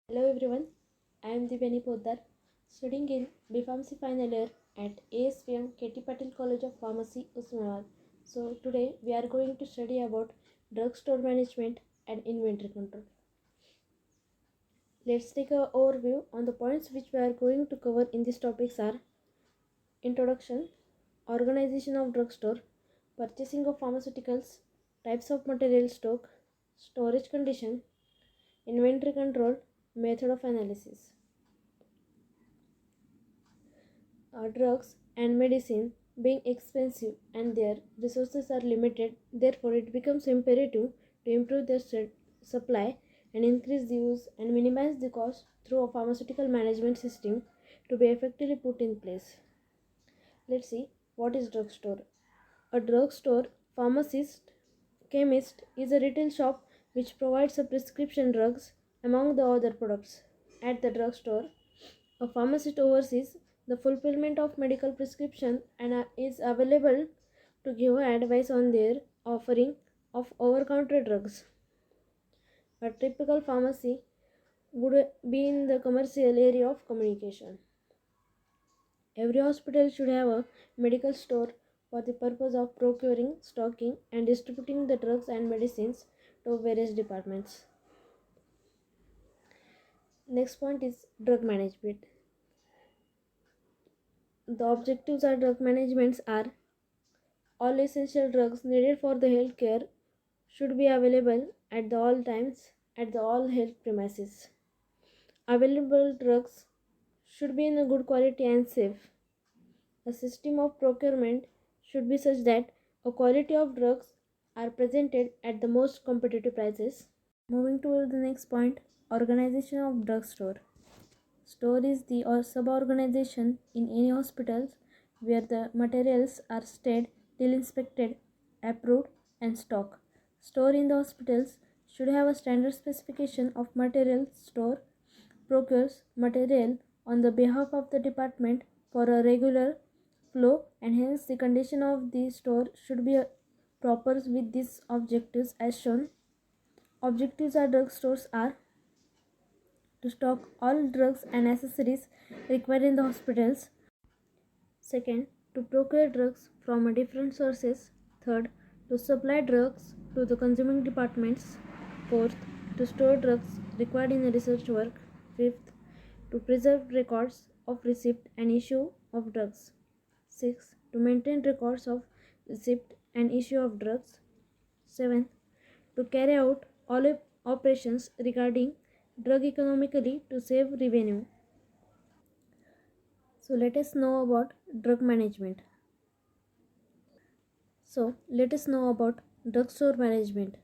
Hello everyone, I am Divyani Poddar, studying in BPharmacy final year at ASPM KT Patel College of Pharmacy, Usmanabad. So today we are going to study about drugstore management and inventory control. Let's take an overview on the points which we are going to cover in these topics are introduction, organization of drugstore, purchasing of pharmaceuticals, types of material stock, storage condition, inventory control, method of analysis. Drugs and medicine being expensive and their resources are limited, therefore it becomes imperative to improve their supply and increase the use and minimize the cost through a pharmaceutical management system to be effectively put in place. Let's see what is drugstore. A drugstore, pharmacist, chemist is a retail shop which provides a prescription drugs among the other products. At the drugstore, a pharmacist oversees the fulfillment of medical prescription and is available to give advice on their offering of over-counter drugs. A typical pharmacy would be in the commercial area of communication. Every hospital should have a medical store for the purpose of procuring, stocking, and distributing the drugs and medicines to various departments. Next point is drug management. The objectives of drug management are all essential drugs needed for the healthcare should be available at the all times at the all health premises. Available drugs should be in a good quality and safe. A system of procurement should be such that a quality of drugs are presented at the most competitive prices. Moving to the next point, organization of drugstore. Store is the or sub-organization in any hospitals where the materials are stayed till inspected, approved and stock. Store in the hospitals should have a standard specification of material store, procures material on the behalf of the department for a regular flow, and hence the condition of the store should be proper with these objectives as shown. Objectives of drugstores are to stock all drugs and accessories required in the hospitals. Second, to procure drugs from different sources. Third, to supply drugs to the consuming departments. Fourth, to store drugs required in the research work. Fifth, to preserve records of receipt and issue of drugs. Sixth, to maintain records of receipt and issue of drugs. Seventh, to carry out all operations regarding drug economically to save revenue. So let us know about drug management. So let us know about drugstore management.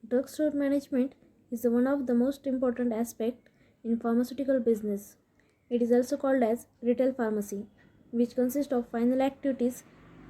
Drugstore management is one of the most important aspects in pharmaceutical business. It is also called as retail pharmacy, which consists of final activities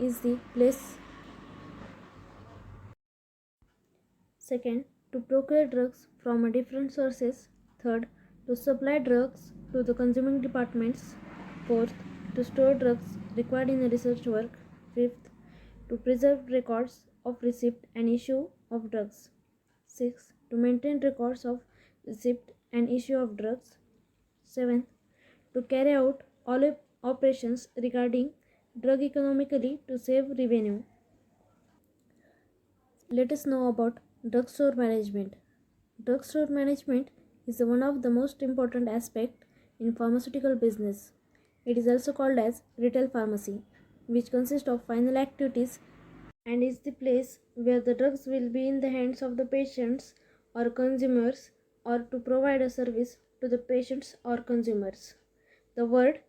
is the place. Second, to procure drugs from different sources. Third, to supply drugs to the consuming departments. Fourth, to store drugs required in the research work. Fifth, to preserve records of receipt and issue of drugs. Sixth, to maintain records of receipt and issue of drugs. Seventh, to carry out all operations regarding drug economically to save revenue. Let us know about drugstore management. Drugstore management is one of the most important aspects in pharmaceutical business. It is also called as retail pharmacy, which consists of final activities and is the place where the drugs will be in the hands of the patients or consumers or to provide a service to the patients or consumers. The word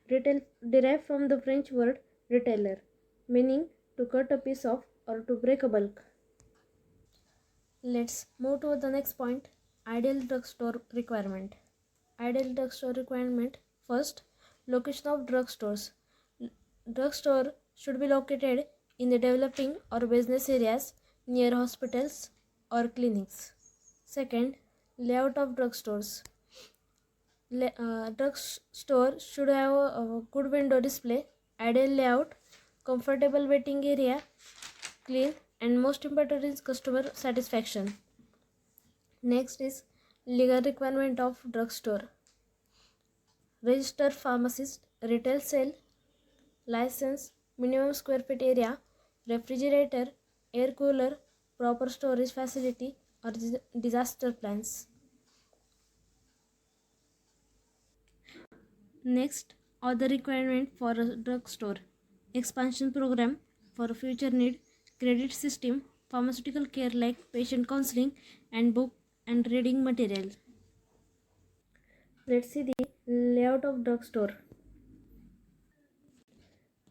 retail derived from the French word retailer, meaning to cut a piece of or to break a bulk. Let's move to the next point, ideal drugstore requirement. Ideal drugstore requirement. First, location of drugstores. Drugstore should be located in the developing or business areas near hospitals or clinics. Second, layout of drugstores. Drugstore should have a good window display, ideal layout, comfortable waiting area, clean, and most important is customer satisfaction. Next is Legal requirement of drugstore. Registered pharmacist, retail sale, license, minimum square feet area, refrigerator, air cooler, proper storage facility, or disaster plans. Next, other requirement for a drugstore: expansion program for future need, credit system, pharmaceutical care like patient counseling, and book and reading material. Let's see the layout of drugstore.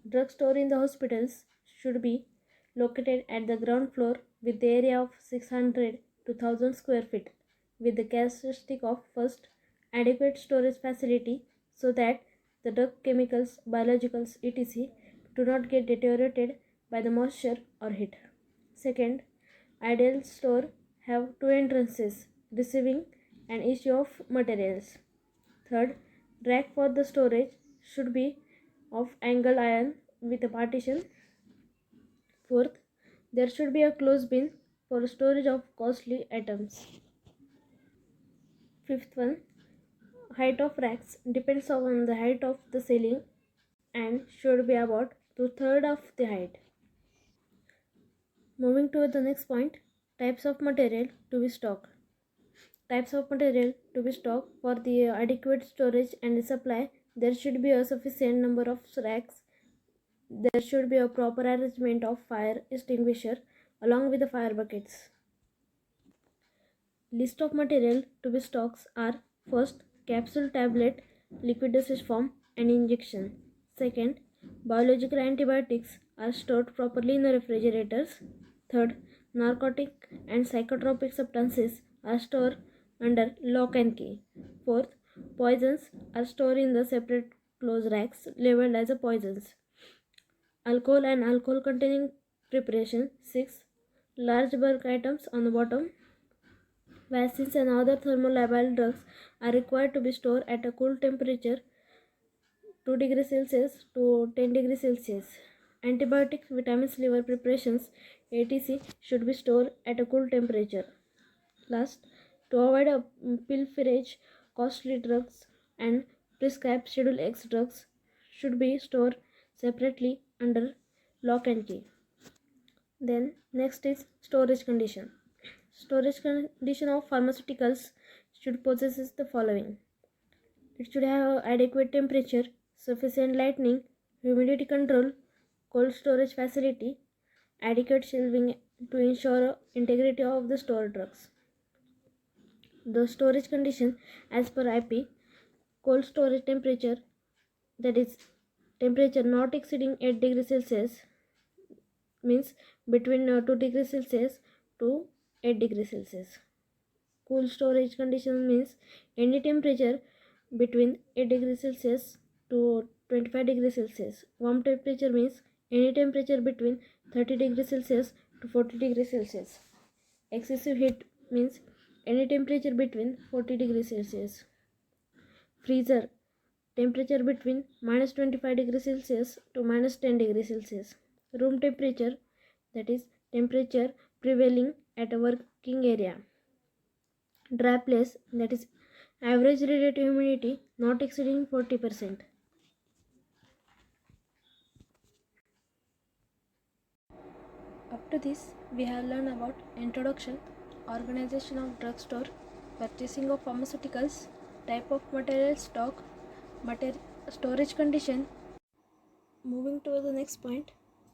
Drugstore in the hospitals should be located at the ground floor with the area of 600 to 1000 square feet, with the characteristic of first, adequate storage facility so that the drug, chemicals, biologicals, etc. do not get deteriorated by the moisture or heat. Second, ideal store have two entrances, receiving and issue of materials. Third, rack for the storage should be of angled iron with a partition. Fourth, there should be a closed bin for storage of costly items. Fifth one, height of racks depends on the height of the ceiling and should be about two-thirds of the height. Moving to the next point, types of material to be stocked. Types of material to be stocked for the adequate storage and supply. There should be a sufficient number of racks. There should be a proper arrangement of fire extinguisher along with the fire buckets. List of material to be stocked are: first, capsule, tablet, liquid dosage form, and injection. Second, biological antibiotics are stored properly in the refrigerators. Third, narcotic and psychotropic substances are stored under lock and key. Fourth, poisons are stored in the separate closed racks labeled as a poisons. Alcohol and alcohol containing preparation. 6. Large bulk items on the bottom. Vaccines and other thermolabile drugs are required to be stored at a cool temperature 2 degrees Celsius to 10 degrees Celsius. Antibiotics, vitamins, liver preparations, etc. should be stored at a cool temperature. Last, to avoid a pilferage, costly drugs and prescribed Schedule X drugs should be stored separately under lock and key. Then next is storage condition. Storage condition of pharmaceuticals should possess the following: it should have adequate temperature, sufficient lighting, humidity control, cold storage facility, adequate shelving to ensure integrity of the stored drugs. The storage condition as per IP: cold storage temperature, that is temperature not exceeding 8 degrees Celsius, means between 2 degrees Celsius to 8 degrees Celsius. Cool storage condition means any temperature between 8 degrees Celsius to 25 degrees Celsius. Warm temperature means any temperature between 30 degrees Celsius to 40 degrees Celsius. Excessive heat means any temperature between 40 degrees Celsius. Freezer temperature between minus 25 degrees Celsius to minus 10 degrees Celsius. Room temperature, that is temperature prevailing at a working area. Dry place, that is average relative humidity not exceeding 40%. Up to this, we have learned about introduction, organization of drugstore, purchasing of pharmaceuticals, type of material stock, storage condition. Moving to the next point,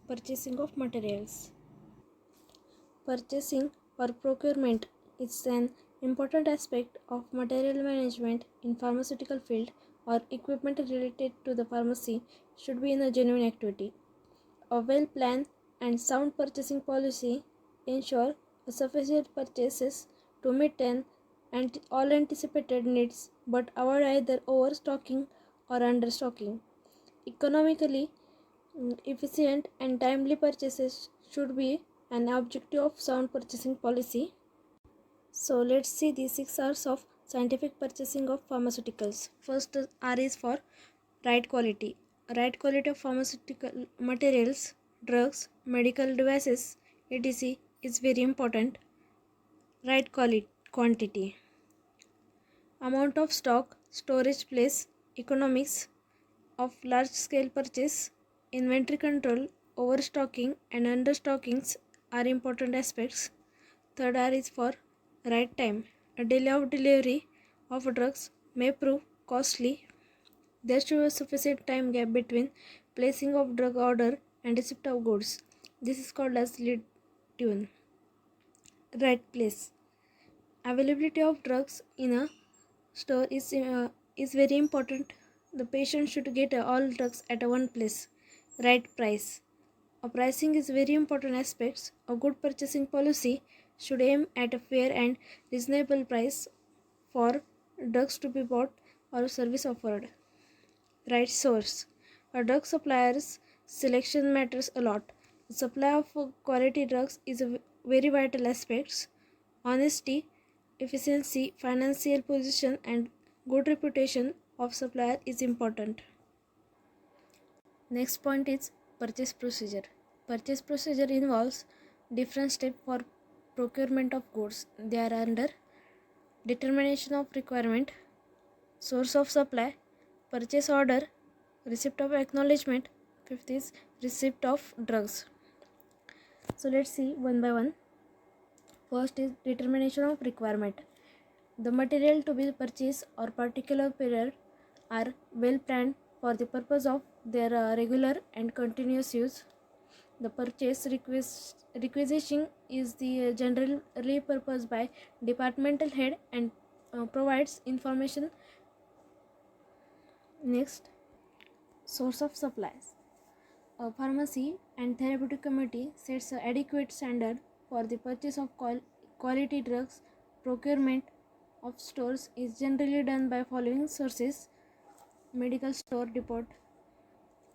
purchasing of materials. Purchasing or procurement is an important aspect of material management in pharmaceutical field, or equipment related to the pharmacy should be in a genuine activity. A well-planned and sound purchasing policy ensure a sufficient purchases to meet all anticipated needs but avoid either overstocking or understocking. Economically efficient and timely purchases should be an objective of sound purchasing policy. So let's see the 6 R's of scientific purchasing of pharmaceuticals. First R is for right quality. Right quality of pharmaceutical materials, drugs, medical devices, etc. is very important. Right quality, quantity. amount of stock, storage place, economics of large scale purchase, inventory control, overstocking and understockings are important aspects. Third R is for right time. A delay of delivery of drugs may prove costly. There should be a sufficient time gap between placing of drug order and receipt of goods. This is called as lead tune. Right place. Availability of drugs in a store is very important. The patient should get all drugs at one place. Right price. Pricing is very important aspects. A good purchasing policy should aim at a fair and reasonable price for drugs to be bought or service offered. Right source. A drug supplier's selection matters a lot. The supply of quality drugs is a very vital aspect. Honesty, efficiency, financial position, and good reputation of supplier is important. Next point is purchase procedure. Purchase procedure involves different steps for procurement of goods. They are under determination of requirement, source of supply, purchase order, receipt of acknowledgement. Fifth is receipt of drugs. So let's see one by one. First is determination of requirement. The material to be purchased or particular period are well planned for the purpose of their regular and continuous use. The purchase requisition is the generally purposed by departmental head and provides information. Next, source of supplies. A pharmacy and therapeutic committee sets an adequate standard for the purchase of quality drugs. Procurement of stores is generally done by following sources: medical store depot,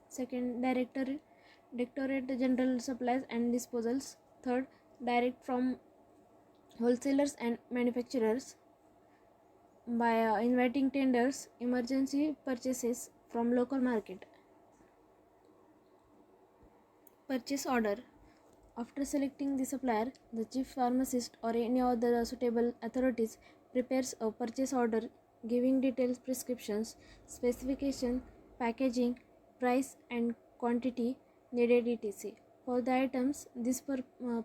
second directorate general supplies and disposals, third direct from wholesalers and manufacturers, by inviting tenders, emergency purchases from local market. Purchase order. After selecting the supplier, the chief pharmacist or any other suitable authorities prepares a purchase order giving detailed prescriptions, specification, packaging, price and quantity needed etc. For the items, this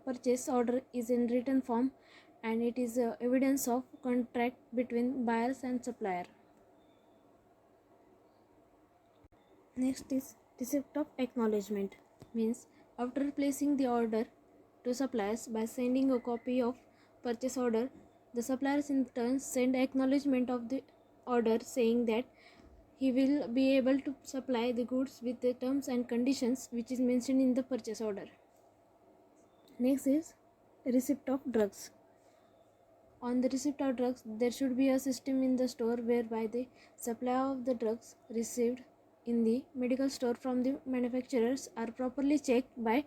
purchase order is in written form and it is evidence of contract between buyers and supplier. Next is receipt of acknowledgement. Means after placing the order to suppliers by sending a copy of purchase order, the suppliers in turn send acknowledgement of the order saying that he will be able to supply the goods with the terms and conditions which is mentioned in the purchase order. Next is receipt of drugs. On the receipt of drugs, there should be a system in the store whereby the supply of the drugs received in the medical store from the manufacturers are properly checked by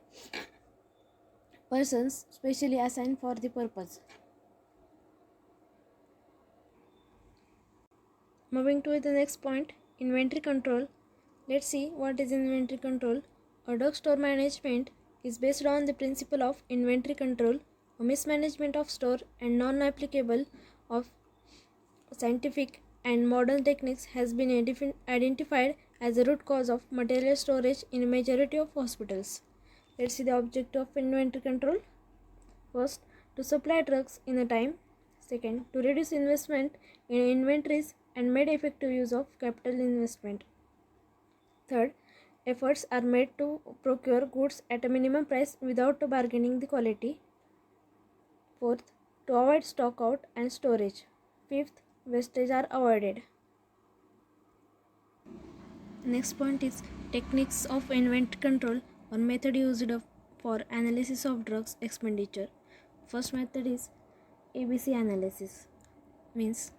persons specially assigned for the purpose. Moving to the next point, inventory control. Let's see what is inventory control. A drugstore management is based on the principle of inventory control. A mismanagement of store and non-applicable of scientific and modern techniques has been identified as a root cause of material storage in a majority of hospitals. Let's see the objective of inventory control. First, to supply drugs in a time. Second, to reduce investment in inventories and made effective use of capital investment. Third, efforts are made to procure goods at a minimum price without bargaining the quality. Fourth, to avoid stock out and storage. Fifth, wastage are avoided. Next point is techniques of inventory control or method used for analysis of drugs expenditure. First method is ABC analysis. Means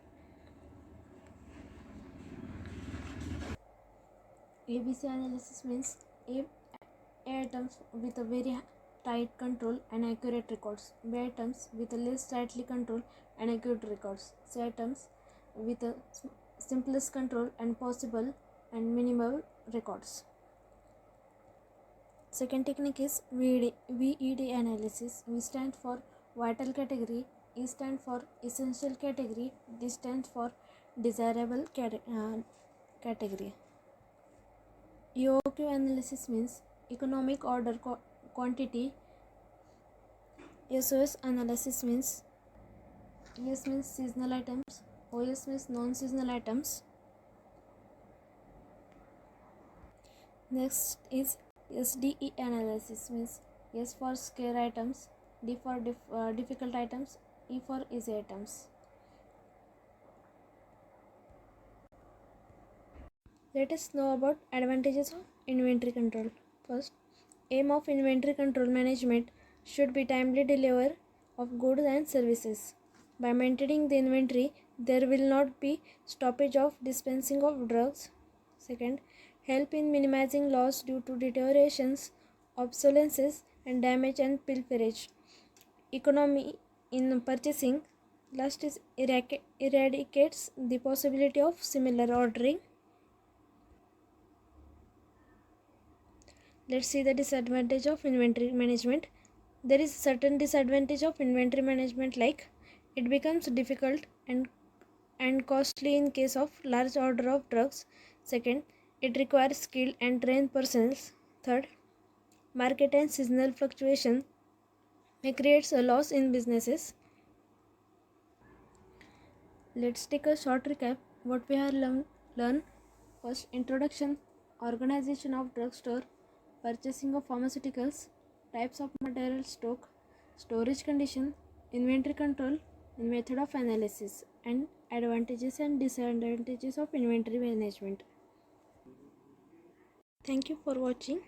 ABC analysis means A items with a very tight control and accurate records. B items with a less tightly controlled and accurate records. C items with a simplest control and possible and minimal records. Second technique is VED analysis. V stands for vital category, E stands for essential category, D stands for desirable category. EOQ analysis means economic order quantity. SOS analysis means ES means seasonal items, OS means non-seasonal items. Next is SDE analysis means S for scarce items, D for difficult items, E for easy items. Let us know about advantages of inventory control. First, aim of inventory control management should be timely delivery of goods and services. By maintaining the inventory, there will not be stoppage of dispensing of drugs. Second, help in minimizing loss due to deteriorations, obsolescence, and damage and pilferage. Economy in purchasing. Last is eradicates the possibility of similar ordering. Let's see the disadvantage of inventory management. There is certain disadvantage of inventory management, like it becomes difficult and costly in case of large order of drugs. Second, it requires skilled and trained personnel. Third, market and seasonal fluctuation may create a loss in businesses. Let's take a short recap what we have learned. First, introduction, organization of drugstore, purchasing of pharmaceuticals, types of material stock, storage condition, inventory control, and method of analysis, and advantages and disadvantages of inventory management. Thank you for watching.